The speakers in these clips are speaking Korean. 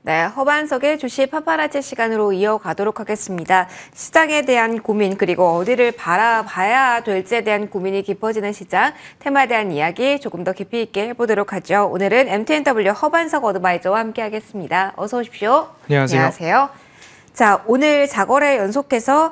네, 허반석의 주식 파파라치 시간으로 이어가도록 하겠습니다. 시장에 대한 고민 그리고 어디를 바라봐야 될지에 대한 고민이 깊어지는 시장, 테마에 대한 이야기 조금 더 깊이 있게 해보도록 하죠. 오늘은 MTNW 허반석 어드바이저와 함께하겠습니다. 어서 오십시오. 안녕하세요. 안녕하세요. 자, 오늘 자거래 연속해서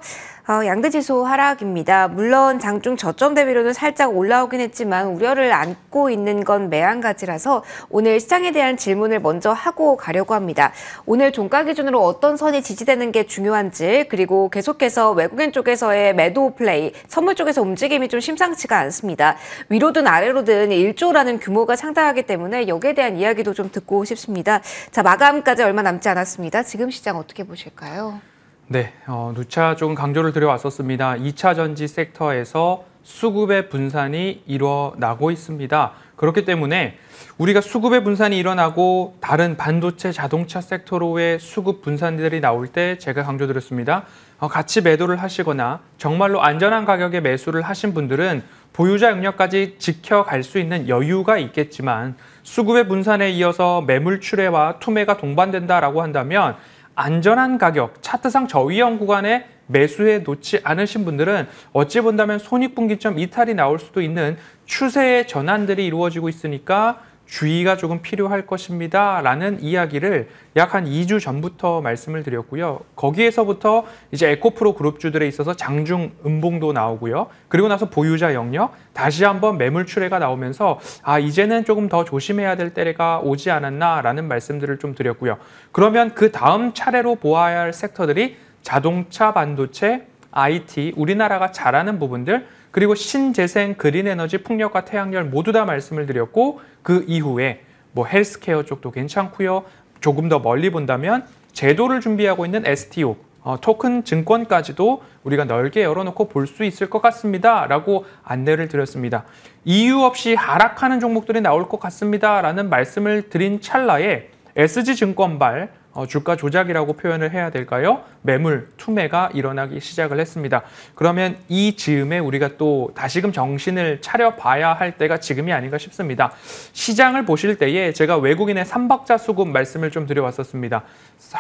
양대지수 하락입니다. 물론 장중 저점 대비로는 살짝 올라오긴 했지만 우려를 안고 있는 건 매한가지라서 오늘 시장에 대한 질문을 먼저 하고 가려고 합니다. 오늘 종가 기준으로 어떤 선이 지지되는 게 중요한지, 그리고 계속해서 외국인 쪽에서의 매도 플레이, 선물 쪽에서 움직임이 좀 심상치가 않습니다. 위로든 아래로든 1조라는 규모가 상당하기 때문에 여기에 대한 이야기도 좀 듣고 싶습니다. 자, 마감까지 얼마 남지 않았습니다. 지금 시장 어떻게 보실까요? 네, 누차 조금 강조를 드려왔었습니다. 2차 전지 섹터에서 수급의 분산이 일어나고 있습니다. 그렇기 때문에 우리가 수급의 분산이 일어나고 다른 반도체, 자동차 섹터로의 수급 분산들이 나올 때 제가 강조드렸습니다. 같이 매도를 하시거나 정말로 안전한 가격에 매수를 하신 분들은 보유자 영역까지 지켜갈 수 있는 여유가 있겠지만 수급의 분산에 이어서 매물 출회와 투매가 동반된다라고 한다면 안전한 가격, 차트상 저위험 구간에 매수해 놓지 않으신 분들은 어찌 본다면 손익분기점 이탈이 나올 수도 있는 추세의 전환들이 이루어지고 있으니까 주의가 조금 필요할 것입니다. 라는 이야기를 약 한 2주 전부터 말씀을 드렸고요. 거기에서부터 이제 에코프로 그룹주들에 있어서 장중 음봉도 나오고요. 그리고 나서 보유자 영역, 다시 한번 매물 출회가 나오면서 이제는 조금 더 조심해야 될 때가 오지 않았나라는 말씀들을 좀 드렸고요. 그러면 그 다음 차례로 보아야 할 섹터들이 자동차, 반도체, IT, 우리나라가 잘하는 부분들, 그리고 신재생, 그린에너지, 풍력과 태양열 모두 다 말씀을 드렸고 그 이후에 뭐 헬스케어 쪽도 괜찮고요. 조금 더 멀리 본다면 제도를 준비하고 있는 STO, 토큰 증권까지도 우리가 넓게 열어놓고 볼 수 있을 것 같습니다. 라고 안내를 드렸습니다. 이유 없이 하락하는 종목들이 나올 것 같습니다. 라는 말씀을 드린 찰나에 SG증권발, 주가 조작이라고 표현을 해야 될까요? 매물, 투매가 일어나기 시작을 했습니다. 그러면 이 즈음에 우리가 또 다시금 정신을 차려봐야 할 때가 지금이 아닌가 싶습니다. 시장을 보실 때에 제가 외국인의 삼박자 수급 말씀을 좀 드려왔었습니다.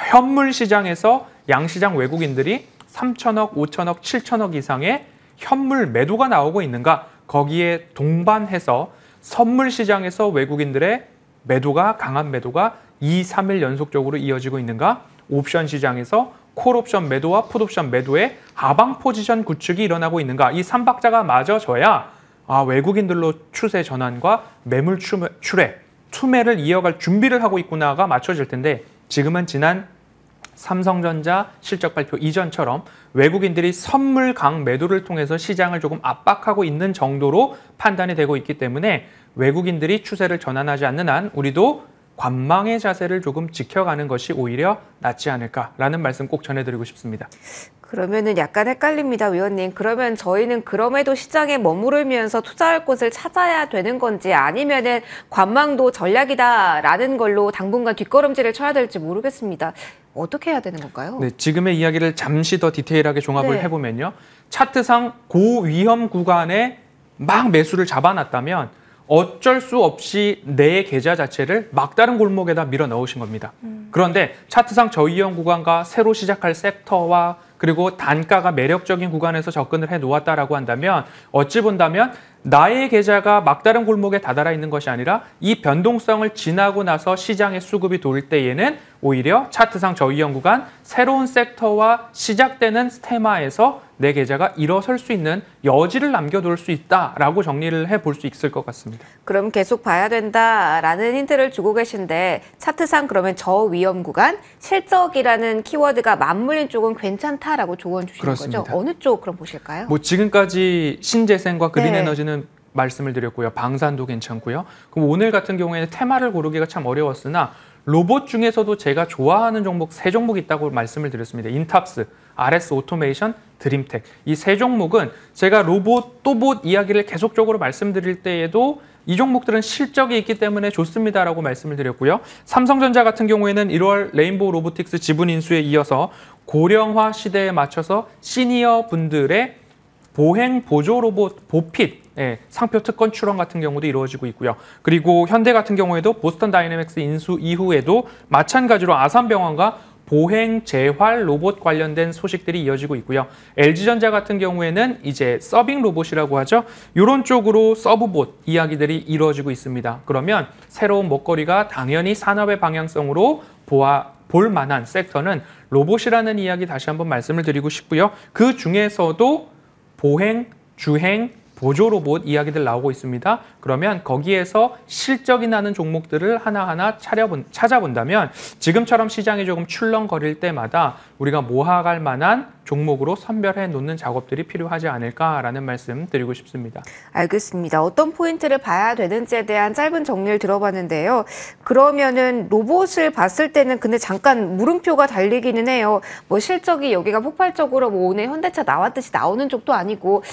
현물 시장에서 양시장 외국인들이 3천억, 5천억, 7천억 이상의 현물 매도가 나오고 있는가? 거기에 동반해서 선물 시장에서 외국인들의 매도가, 강한 매도가 2, 3일 연속적으로 이어지고 있는가? 옵션 시장에서 콜옵션 매도와 풋옵션 매도의 하방 포지션 구축이 일어나고 있는가? 이 3박자가 맞아져야 외국인들로 추세 전환과 매물 출회, 투매를 이어갈 준비를 하고 있구나가 맞춰질 텐데 지금은 지난 삼성전자 실적 발표 이전처럼 외국인들이 선물 강 매도를 통해서 시장을 조금 압박하고 있는 정도로 판단이 되고 있기 때문에 외국인들이 추세를 전환하지 않는 한 우리도 관망의 자세를 조금 지켜가는 것이 오히려 낫지 않을까라는 말씀 꼭 전해드리고 싶습니다. 그러면은 약간 헷갈립니다, 위원님. 그러면 저희는 그럼에도 시장에 머무르면서 투자할 곳을 찾아야 되는 건지 아니면은 관망도 전략이다라는 걸로 당분간 뒷걸음질을 쳐야 될지 모르겠습니다. 어떻게 해야 되는 건가요? 네, 지금의 이야기를 잠시 더 디테일하게 종합을 해보면요. 차트상 고위험 구간에 막 매수를 잡아놨다면 어쩔 수 없이 내 계좌 자체를 막다른 골목에다 밀어 넣으신 겁니다. 그런데 차트상 저위험 구간과 새로 시작할 섹터와 그리고 단가가 매력적인 구간에서 접근을 해 놓았다라고 한다면 어찌 본다면 나의 계좌가 막다른 골목에 다다라 있는 것이 아니라 이 변동성을 지나고 나서 시장의 수급이 돌 때에는 오히려 차트상 저위험 구간, 새로운 섹터와 시작되는 테마에서 내 계좌가 일어설 수 있는 여지를 남겨둘 수 있다라고 정리를 해볼 수 있을 것 같습니다. 그럼 계속 봐야 된다라는 힌트를 주고 계신데 차트상 그러면 저위험 구간, 실적이라는 키워드가 맞물린 쪽은 괜찮다라고 조언 주시는 그렇습니다. 거죠? 어느 쪽 그럼 보실까요? 뭐 지금까지 신재생과 그린에너지는 말씀을 드렸고요. 방산도 괜찮고요. 그럼 오늘 같은 경우에는 테마를 고르기가 참 어려웠으나 로봇 중에서도 제가 좋아하는 종목 3종목이 있다고 말씀을 드렸습니다. 인탑스, RS 오토메이션, 드림텍. 이 3종목은 제가 로봇, 또봇 이야기를 계속적으로 말씀드릴 때에도 이 종목들은 실적이 있기 때문에 좋습니다라고 말씀을 드렸고요. 삼성전자 같은 경우에는 1월 레인보우 로보틱스 지분 인수에 이어서 고령화 시대에 맞춰서 시니어 분들의 보행 보조 로봇 보핏 상표 특권 출원 같은 경우도 이루어지고 있고요. 그리고 현대 같은 경우에도 보스턴 다이내믹스 인수 이후에도 마찬가지로 아산병원과 보행 재활 로봇 관련된 소식들이 이어지고 있고요. LG전자 같은 경우에는 이제 서빙 로봇이라고 하죠. 이런 쪽으로 서브봇 이야기들이 이루어지고 있습니다. 그러면 새로운 먹거리가 당연히 산업의 방향성으로 볼 만한 섹터는 로봇이라는 이야기 다시 한번 말씀을 드리고 싶고요. 그 중에서도 보행, 주행, 보조 로봇 이야기들 나오고 있습니다. 그러면 거기에서 실적이 나는 종목들을 하나하나 찾아본다면 지금처럼 시장이 조금 출렁거릴 때마다 우리가 모아갈 만한 종목으로 선별해 놓는 작업들이 필요하지 않을까라는 말씀 드리고 싶습니다. 알겠습니다. 어떤 포인트를 봐야 되는지에 대한 짧은 정리를 들어봤는데요. 그러면은 로봇을 봤을 때는 근데 잠깐 물음표가 달리기는 해요. 뭐 실적이 여기가 폭발적으로 뭐 오늘 현대차 나왔듯이 나오는 쪽도 아니고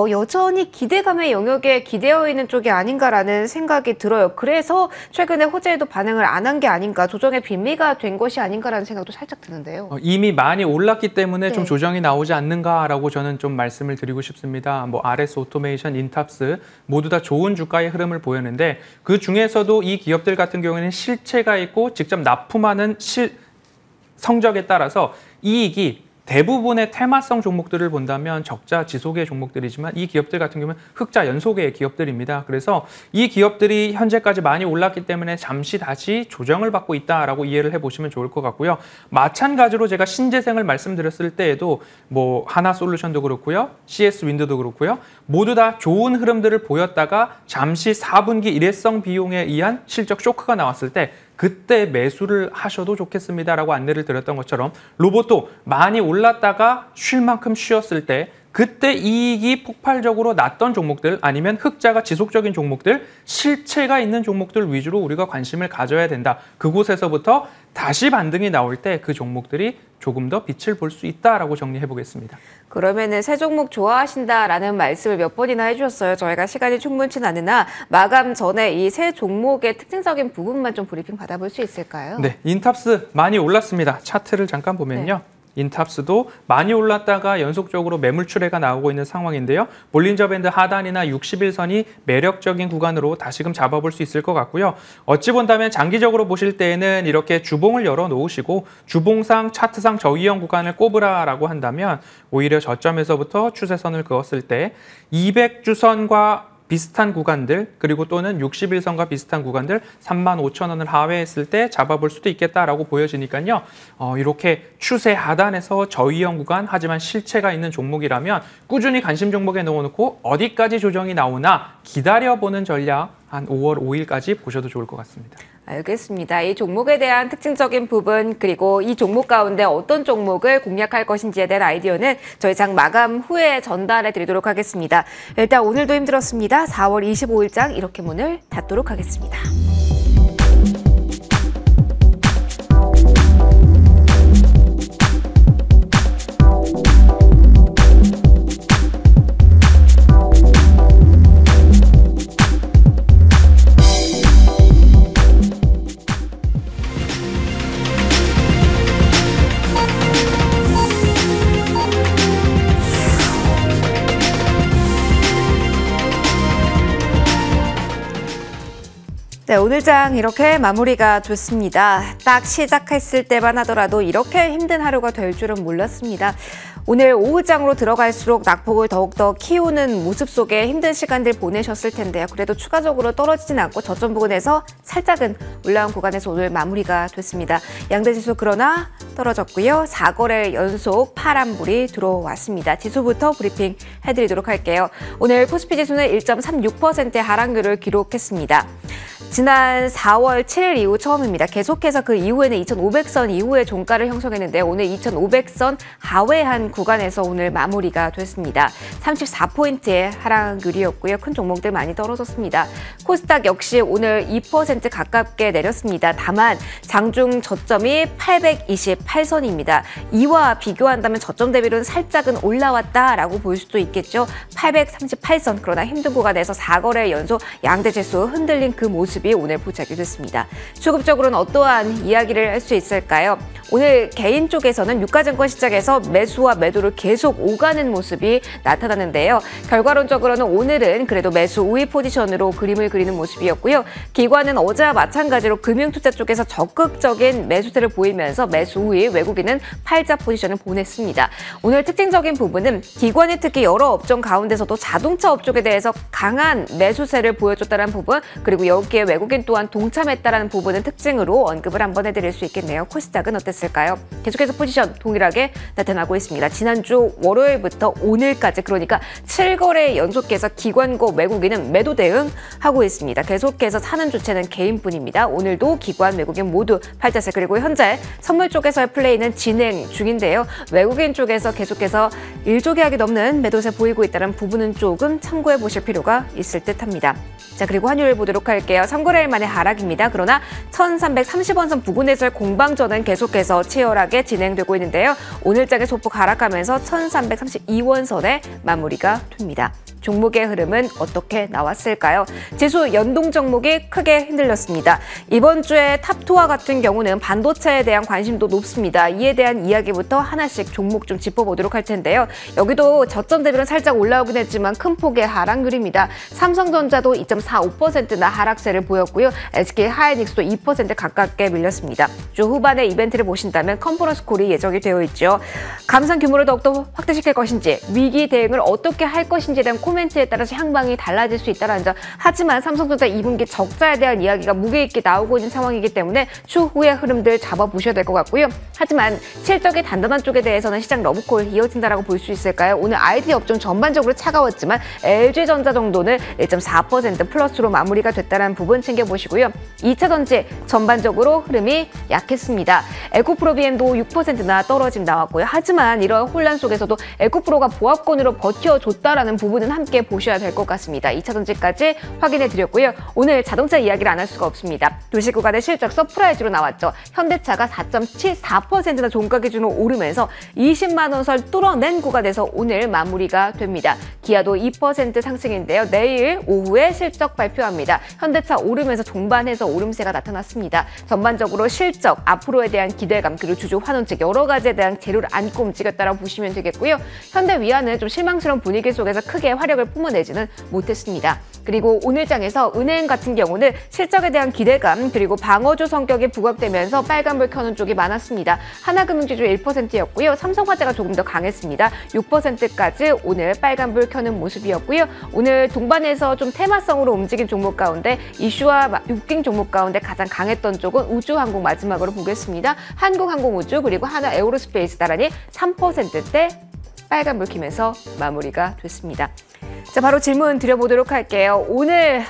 여전히 기대감의 영역에 기대어 있는 쪽이 아닌가라는 생각이 들어요. 그래서 최근에 호재에도 반응을 안 한 게 아닌가, 조정의 빌미가 된 것이 아닌가라는 생각도 살짝 드는데요. 이미 많이 올랐기 때문에 좀 네. 조정이 나오지 않는가라고 저는 좀 말씀을 드리고 싶습니다. 뭐 RS 오토메이션, 인탑스 모두 다 좋은 주가의 흐름을 보였는데 그 중에서도 이 기업들 같은 경우에는 실체가 있고 직접 납품하는 성적에 따라서 이익이 대부분의 테마성 종목들을 본다면 적자 지속의 종목들이지만 이 기업들 같은 경우는 흑자 연속의 기업들입니다. 그래서 이 기업들이 현재까지 많이 올랐기 때문에 잠시 다시 조정을 받고 있다라고 이해를 해보시면 좋을 것 같고요. 마찬가지로 제가 신재생을 말씀드렸을 때에도 뭐 하나솔루션도 그렇고요. CS-윈드도 그렇고요. 모두 다 좋은 흐름들을 보였다가 잠시 4분기 일회성 비용에 의한 실적 쇼크가 나왔을 때 그때 매수를 하셔도 좋겠습니다라고 안내를 드렸던 것처럼 로봇도 많이 올랐다가 쉴 만큼 쉬었을 때 그때 이익이 폭발적으로 났던 종목들 아니면 흑자가 지속적인 종목들, 실체가 있는 종목들 위주로 우리가 관심을 가져야 된다. 그곳에서부터 다시 반등이 나올 때 그 종목들이 조금 더 빛을 볼 수 있다라고 정리해 보겠습니다. 그러면은 새 종목 좋아하신다라는 말씀을 몇 번이나 해주셨어요. 저희가 시간이 충분치는 않으나 마감 전에 이 새 종목의 특징적인 부분만 좀 브리핑 받아볼 수 있을까요? 네, 인탑스 많이 올랐습니다. 차트를 잠깐 보면요. 네. 인탑스도 많이 올랐다가 연속적으로 매물 출회가 나오고 있는 상황인데요. 볼린저 밴드 하단이나 60일선이 매력적인 구간으로 다시금 잡아볼 수 있을 것 같고요. 어찌 본다면 장기적으로 보실 때에는 이렇게 주봉을 열어 놓으시고 주봉상 차트상 저위험 구간을 꼽으라라고 한다면 오히려 저점에서부터 추세선을 그었을 때 200주선과 비슷한 구간들 그리고 또는 60일선과 비슷한 구간들 35,000원을 하회했을 때 잡아볼 수도 있겠다라고 보여지니까요. 이렇게 추세 하단에서 저위험 구간 하지만 실체가 있는 종목이라면 꾸준히 관심 종목에 넣어놓고 어디까지 조정이 나오나 기다려보는 전략 한 5월 5일까지 보셔도 좋을 것 같습니다. 알겠습니다. 이 종목에 대한 특징적인 부분 그리고 이 종목 가운데 어떤 종목을 공략할 것인지에 대한 아이디어는 저희 장 마감 후에 전달해 드리도록 하겠습니다. 일단 오늘도 힘들었습니다. 4월 25일장 이렇게 문을 닫도록 하겠습니다. 네, 오늘 장 이렇게 마무리가 됐습니다. 딱 시작했을 때만 하더라도 이렇게 힘든 하루가 될 줄은 몰랐습니다. 오늘 오후장으로 들어갈수록 낙폭을 더욱더 키우는 모습 속에 힘든 시간들 보내셨을 텐데요. 그래도 추가적으로 떨어지진 않고 저점 부근에서 살짝은 올라온 구간에서 오늘 마무리가 됐습니다. 양대지수 그러나 떨어졌고요. 4거래 연속 파란불이 들어왔습니다. 지수부터 브리핑 해드리도록 할게요. 오늘 코스피 지수는 1.36%의 하락률을 기록했습니다. 지난 4월 7일 이후 처음입니다. 계속해서 그 이후에는 2,500선 이후에 종가를 형성했는데 오늘 2,500선 하회한 구간에서 오늘 마무리가 됐습니다. 34포인트의 하락률이었고요. 큰 종목들 많이 떨어졌습니다. 코스닥 역시 오늘 2% 가깝게 내렸습니다. 다만 장중 저점이 828선입니다. 이와 비교한다면 저점 대비로는 살짝은 올라왔다라고 볼 수도 있겠죠. 838선 그러나 힘든 구간에서 4거래 연속 양대지수 흔들린 그 모습이 오늘 포착이 됐습니다. 수급적으로는 어떠한 이야기를 할 수 있을까요? 오늘 개인 쪽에서는 유가증권 시장에서 매수와 매도를 계속 오가는 모습이 나타나는데요. 결과론적으로는 오늘은 그래도 매수 우위 포지션으로 그림을 그리는 모습이었고요. 기관은 어제와 마찬가지로 금융투자 쪽에서 적극적인 매수세를 보이면서 매수 우위, 외국인은 팔자 포지션을 보냈습니다. 오늘 특징적인 부분은 기관이 특히 여러 업종 가운데서도 자동차 업종에 대해서 강한 매수세를 보여줬다는 부분, 그리고 여기에 외국인 또한 동참했다는 부분은 특징으로 언급을 한번 해드릴 수 있겠네요. 코스닥은 어땠을까요? 계속해서 포지션 동일하게 나타나고 있습니다. 지난주 월요일부터 오늘까지, 그러니까 7거래 연속해서 기관과 외국인은 매도 대응하고 있습니다. 계속해서 사는 주체는 개인뿐입니다. 오늘도 기관, 외국인 모두 팔자세, 그리고 현재 선물 쪽에서의 플레이는 진행 중인데요. 외국인 쪽에서 계속해서 1조 계약이 넘는 매도세 보이고 있다는 부분은 조금 참고해 보실 필요가 있을 듯합니다. 자, 그리고 환율 보도록 할게요. 3거래일 만에 하락입니다. 그러나 1330원 선 부근에서의 공방전은 계속해서 치열하게 진행되고 있는데요. 오늘장에 소폭 하락하면서 1332원 선에 마무리가 됩니다. 종목의 흐름은 어떻게 나왔을까요? 지수 연동 종목이 크게 흔들렸습니다. 이번 주에 탑2와 같은 경우는 반도체에 대한 관심도 높습니다. 이에 대한 이야기부터 하나씩 종목 좀 짚어보도록 할 텐데요. 여기도 저점 대비로 살짝 올라오긴 했지만 큰 폭의 하락률입니다. 삼성전자도 2.45%나 하락세를 보였고요. SK 하이닉스도 2% 가깝게 밀렸습니다. 주 후반에 이벤트를 보신다면 컨퍼런스 콜이 예정이 되어 있죠. 감산 규모를 더욱더 확대시킬 것인지, 위기 대응을 어떻게 할 것인지에 대한 코멘트에 따라서 향방이 달라질 수 있다는 점. 하지만 삼성전자 2분기 적자에 대한 이야기가 무게 있게 나오고 있는 상황이기 때문에 추후의 흐름들 잡아보셔야 될 것 같고요. 하지만 실적이 단단한 쪽에 대해서는 시장 러브콜 이어진다라고 볼 수 있을까요? 오늘 IT 업종 전반적으로 차가웠지만 LG전자 정도는 1.4% 플러스로 마무리가 됐다는 부분 챙겨보시고요. 2차전지 전반적으로 흐름이 약했습니다. 에코프로비엠도 6%나 떨어짐 나왔고요. 하지만 이런 혼란 속에서도 에코프로가 보합권으로 버텨줬다라는 부분은 함께 보셔야 될 것 같습니다. 2차전지까지 확인해 드렸고요. 오늘 자동차 이야기를 안 할 수가 없습니다. 도시 구간의 실적 서프라이즈로 나왔죠. 현대차가 4.74%나 종가 기준으로 오르면서 20만 원 선 뚫어낸 구간에서 오늘 마무리가 됩니다. 기아도 2% 상승인데요. 내일 오후에 실적 발표합니다. 현대차 오르면서 종반해서 오름세가 나타났습니다. 전반적으로 실적, 앞으로에 대한 기대감, 그리고 주주 환원 측 여러 가지에 대한 재료를 안고 움직였다고 보시면 되겠고요. 현대위안은 좀 실망스러운 분위기 속에서 크게 화력을 뿜어내지는 못했습니다. 그리고 오늘장에서 은행 같은 경우는 실적에 대한 기대감, 그리고 방어주 성격이 부각되면서 빨간불 켜는 쪽이 많았습니다. 하나금융지주 1%였고요. 삼성화재가 조금 더 강했습니다. 6%까지 오늘 빨간불 켜는 모습이었고요. 오늘 동반해서 좀 테마성으로 움직인 종목 가운데 이슈와 웃긴 종목 가운데 가장 강했던 쪽은 우주항공 마지막으로 보겠습니다. 한국항공우주 그리고 하나에어로스페이스 나란히 3%대 빨간불 켜면서 마무리가 됐습니다. 자, 바로 질문 드려보도록 할게요. 오늘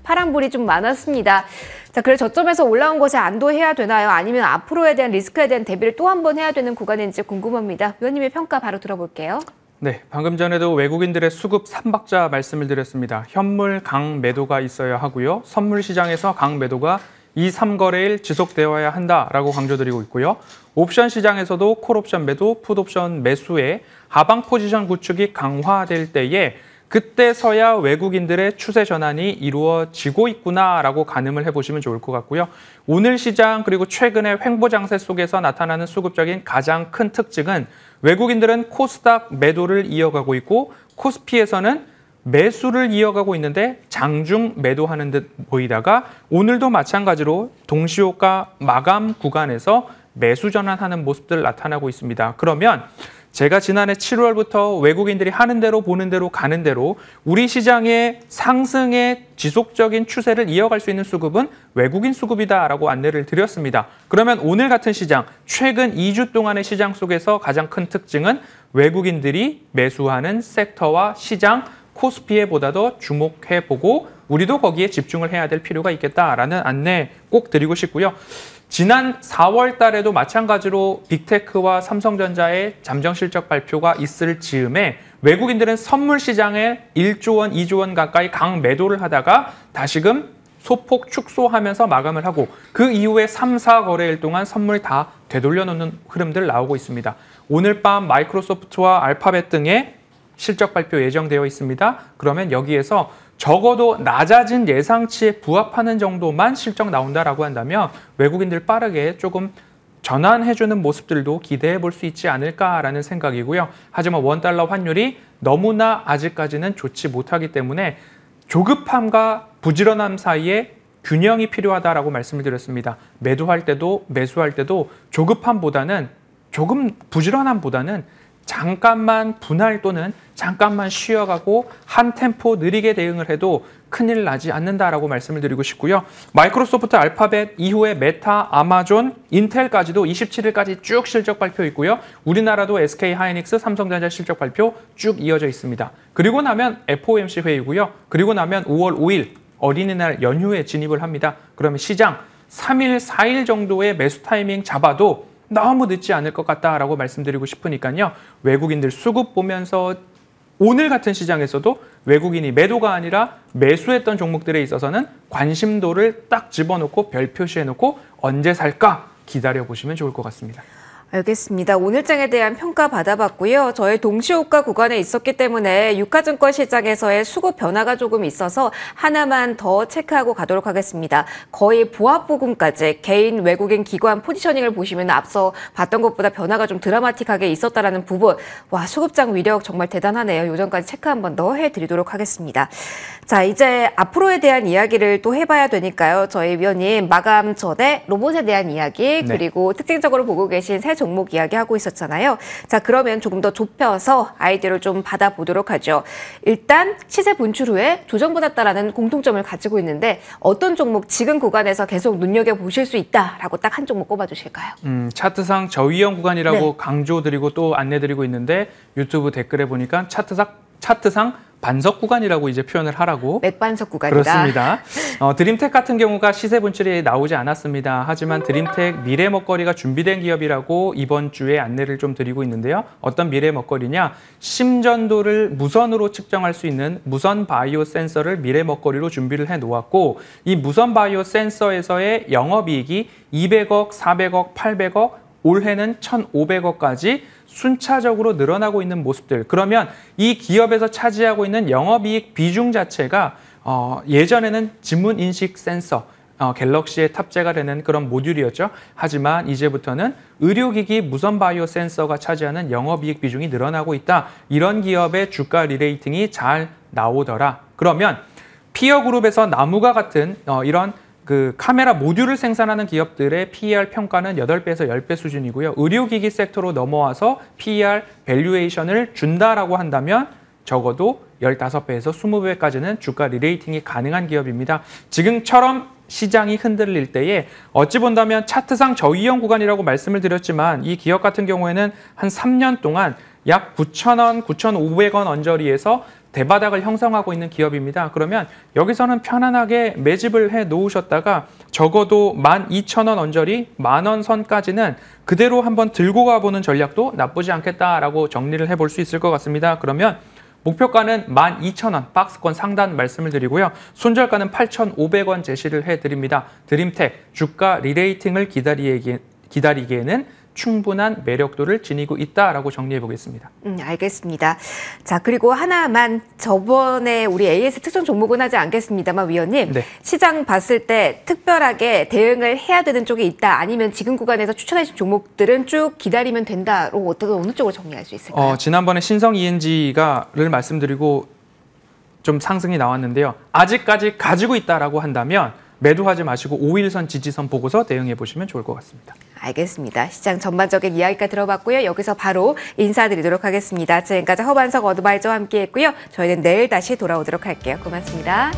파란불이 좀 많았습니다. 자, 그래 저점에서 올라온 것에 안도해야 되나요? 아니면 앞으로에 대한 리스크에 대한 대비를 또 한 번 해야 되는 구간인지 궁금합니다. 위원님의 평가 바로 들어볼게요. 네, 방금 전에도 외국인들의 수급 3박자 말씀을 드렸습니다. 현물 강 매도가 있어야 하고요. 선물 시장에서 강 매도가 2, 3거래일 지속되어야 한다라고 강조드리고 있고요. 옵션 시장에서도 콜옵션 매도, 풋옵션 매수에 하방 포지션 구축이 강화될 때에 그때서야 외국인들의 추세 전환이 이루어지고 있구나라고 가늠을 해보시면 좋을 것 같고요. 오늘 시장 그리고 최근의 횡보 장세 속에서 나타나는 수급적인 가장 큰 특징은 외국인들은 코스닥 매도를 이어가고 있고 코스피에서는 매수를 이어가고 있는데 장중 매도하는 듯 보이다가 오늘도 마찬가지로 동시호가 마감 구간에서 매수 전환하는 모습들 나타나고 있습니다. 그러면 제가 지난해 7월부터 외국인들이 하는 대로 보는 대로 가는 대로 우리 시장의 상승의 지속적인 추세를 이어갈 수 있는 수급은 외국인 수급이다라고 안내를 드렸습니다. 그러면 오늘 같은 시장, 최근 2주 동안의 시장 속에서 가장 큰 특징은 외국인들이 매수하는 섹터와 시장, 코스피에 보다 더 주목해보고 우리도 거기에 집중을 해야 될 필요가 있겠다라는 안내 꼭 드리고 싶고요. 지난 4월 달에도 마찬가지로 빅테크와 삼성전자의 잠정 실적 발표가 있을 즈음에 외국인들은 선물 시장에 1조 원, 2조 원 가까이 강 매도를 하다가 다시금 소폭 축소하면서 마감을 하고 그 이후에 3, 4거래일 동안 선물 다 되돌려 놓는 흐름들 나오고 있습니다. 오늘 밤 마이크로소프트와 알파벳 등의 실적 발표 예정되어 있습니다. 그러면 여기에서 적어도 낮아진 예상치에 부합하는 정도만 실적 나온다라고 한다면 외국인들 빠르게 조금 전환해주는 모습들도 기대해 볼 수 있지 않을까라는 생각이고요. 하지만 원달러 환율이 너무나 아직까지는 좋지 못하기 때문에 조급함과 부지런함 사이에 균형이 필요하다라고 말씀을 드렸습니다. 매도할 때도 매수할 때도 조급함보다는 조금 부지런함보다는 잠깐만 분할 또는 잠깐만 쉬어가고 한 템포 느리게 대응을 해도 큰일 나지 않는다라고 말씀을 드리고 싶고요. 마이크로소프트, 알파벳 이후에 메타, 아마존, 인텔까지도 27일까지 쭉 실적 발표 있고요. 우리나라도 SK 하이닉스, 삼성전자 실적 발표 쭉 이어져 있습니다. 그리고 나면 FOMC 회의고요. 그리고 나면 5월 5일 어린이날 연휴에 진입을 합니다. 그러면 시장 3일, 4일 정도의 매수 타이밍 잡아도 너무 늦지 않을 것 같다라고 말씀드리고 싶으니까요. 외국인들 수급 보면서 오늘 같은 시장에서도 외국인이 매도가 아니라 매수했던 종목들에 있어서는 관심도를 딱 집어넣고 별 표시해놓고 언제 살까 기다려보시면 좋을 것 같습니다. 알겠습니다. 오늘장에 대한 평가 받아봤고요. 저희 동시호가 구간에 있었기 때문에 유가증권 시장에서의 수급 변화가 조금 있어서 하나만 더 체크하고 가도록 하겠습니다. 거의 보합 부분까지 개인 외국인 기관 포지셔닝을 보시면 앞서 봤던 것보다 변화가 좀 드라마틱하게 있었다라는 부분. 와, 수급장 위력 정말 대단하네요. 요전까지 체크 한 번 더 해드리도록 하겠습니다. 자, 이제 앞으로에 대한 이야기를 또 해봐야 되니까요. 저희 위원님 마감 전에 로봇에 대한 이야기 그리고 특징적으로 보고 계신 새 종목 이야기하고 있었잖아요. 자, 그러면 조금 더 좁혀서 아이디어를 좀 받아보도록 하죠. 일단 시세 분출 후에 조정받았다라는 공통점을 가지고 있는데 어떤 종목 지금 구간에서 계속 눈여겨보실 수 있다라고 딱 한 종목 꼽아주실까요? 차트상 저위험 구간이라고 네. 강조드리고 또 안내드리고 있는데 유튜브 댓글에 보니까 차트상 반석 구간이라고 이제 표현을 하라고. 맥반석 구간이다. 그렇습니다. 드림텍 같은 경우가 시세 분출이 나오지 않았습니다. 하지만 드림텍 미래 먹거리가 준비된 기업이라고 이번 주에 안내를 좀 드리고 있는데요. 어떤 미래 먹거리냐? 심전도를 무선으로 측정할 수 있는 무선 바이오 센서를 미래 먹거리로 준비를 해 놓았고 이 무선 바이오 센서에서의 영업이익이 200억, 400억, 800억, 올해는 1,500억까지 순차적으로 늘어나고 있는 모습들. 그러면 이 기업에서 차지하고 있는 영업이익 비중 자체가 예전에는 지문 인식 센서, 갤럭시에 탑재가 되는 그런 모듈이었죠. 하지만 이제부터는 의료기기 무선 바이오 센서가 차지하는 영업이익 비중이 늘어나고 있다. 이런 기업의 주가 리레이팅이 잘 나오더라. 그러면 피어그룹에서 나무가 같은 이런 그 카메라 모듈을 생산하는 기업들의 PER 평가는 8배에서 10배 수준이고요. 의료기기 섹터로 넘어와서 PER 밸류에이션을 준다라고 한다면 적어도 15배에서 20배까지는 주가 리레이팅이 가능한 기업입니다. 지금처럼 시장이 흔들릴 때에 어찌 본다면 차트상 저위험 구간이라고 말씀을 드렸지만 이 기업 같은 경우에는 한 3년 동안 약 9,000원, 9,500원 언저리에서 대바닥을 형성하고 있는 기업입니다. 그러면 여기서는 편안하게 매집을 해 놓으셨다가 적어도 12,000원 언저리, 10,000원 선까지는 그대로 한번 들고 가보는 전략도 나쁘지 않겠다라고 정리를 해볼 수 있을 것 같습니다. 그러면 목표가는 12,000원 박스권 상단 말씀을 드리고요. 손절가는 8,500원 제시를 해드립니다. 드림텍 주가 리레이팅을 기다리기에는 충분한 매력도를 지니고 있다라고 정리해 보겠습니다. 알겠습니다. 자, 그리고 하나만 저번에 우리 AS 특정 종목은 하지 않겠습니다만 위원님, 네. 시장 봤을 때 특별하게 대응을 해야 되는 쪽이 있다 아니면 지금 구간에서 추천해 주신 종목들은 쭉 기다리면 된다로 어느 쪽으로 정리할 수 있을까요? 지난번에 신성 ENG를 말씀드리고 좀 상승이 나왔는데요. 아직까지 가지고 있다라고 한다면 매도하지 마시고 5일선 지지선 보고서 대응해 보시면 좋을 것 같습니다. 알겠습니다. 시장 전반적인 이야기까지 들어봤고요. 여기서 바로 인사드리도록 하겠습니다. 지금까지 허반석 어드바이저와 함께했고요. 저희는 내일 다시 돌아오도록 할게요. 고맙습니다.